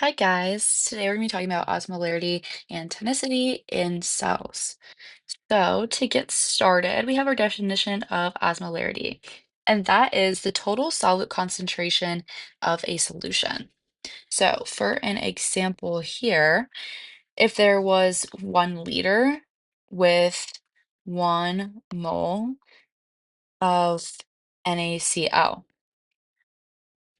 Hi guys, today we're going to be talking about osmolarity and tonicity in cells. So to get started, we have our definition of osmolarity, and that is the total solute concentration of a solution. So for an example here, if there was 1 liter with 1 mole of NaCl,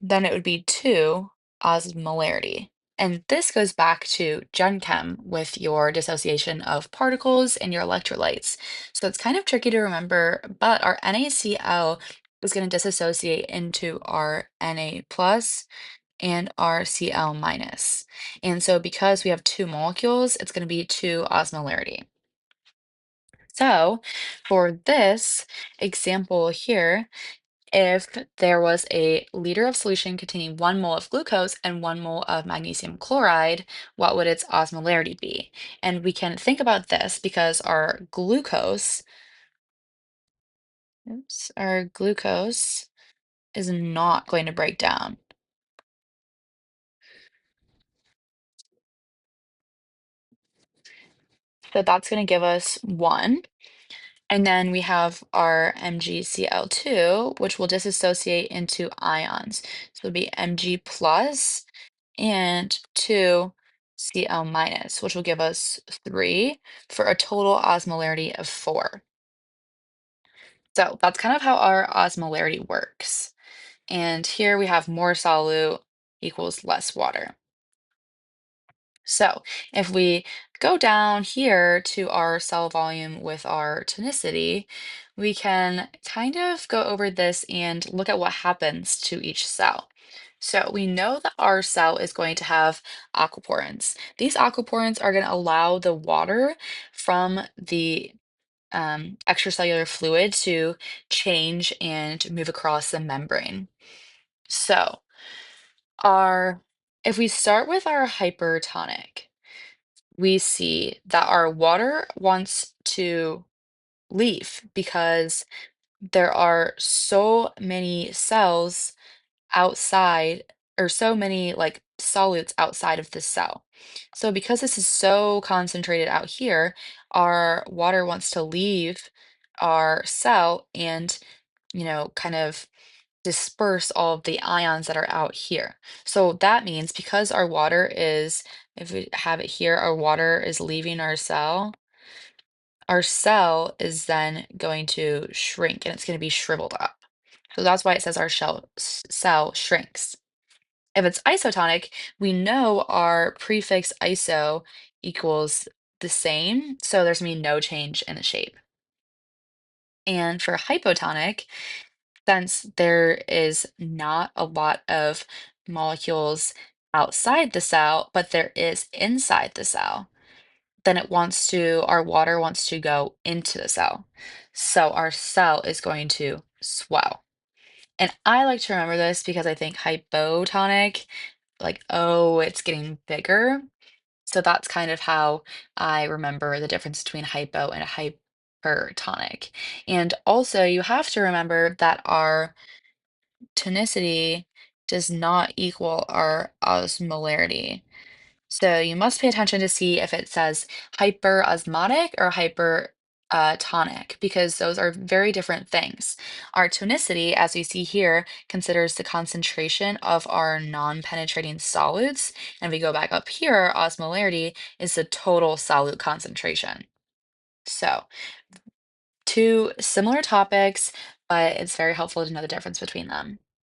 then it would be 2 osmolarity. And this goes back to Gen Chem with your dissociation of particles and your electrolytes. So it's kind of tricky to remember, but our NaCl is going to dissociate into our Na plus and our Cl minus. And so because we have 2 molecules, it's going to be 2 osmolarity. So for this example here, if there was a liter of solution containing 1 mole of glucose and 1 mole of magnesium chloride, what would its osmolarity be? And we can think about this because our glucose is not going to break down. So that's going to give us 1. And then we have our MgCl2, which will dissociate into ions. So it'll be Mg plus and 2 Cl minus, which will give us 3 for a total osmolarity of 4. So that's kind of how our osmolarity works. And here we have more solute equals less water. So if we go down here to our cell volume with our tonicity, we can kind of go over this and look at what happens to each cell. So we know that our cell is going to have aquaporins. These aquaporins are going to allow the water from the extracellular fluid to change and move across the membrane. So our if we start with our hypertonic, we see that our water wants to leave because there are so many cells outside, or so many like solutes outside of the cell. So because this is so concentrated out here, our water wants to leave our cell and, kind of disperse all of the ions that are out here. So that means because our water is, if we have it here, our water is leaving our cell is then going to shrink and it's going to be shriveled up. So that's why it says our cell shrinks. If it's isotonic, we know our prefix iso equals the same, so there's going to be no change in the shape. And for hypotonic, since there is not a lot of molecules outside the cell, but there is inside the cell, then our water wants to go into the cell. So our cell is going to swell. And I like to remember this because I think hypotonic, like, oh, it's getting bigger. So that's kind of how I remember the difference between hypo and hypertonic. And also, you have to remember that our tonicity does not equal our osmolarity. So you must pay attention to see if it says hyperosmotic or hypertonic, because those are very different things. Our tonicity, as we see here, considers the concentration of our non-penetrating solutes. And if we go back up here, our osmolarity is the total solute concentration. So two similar topics, but it's very helpful to know the difference between them.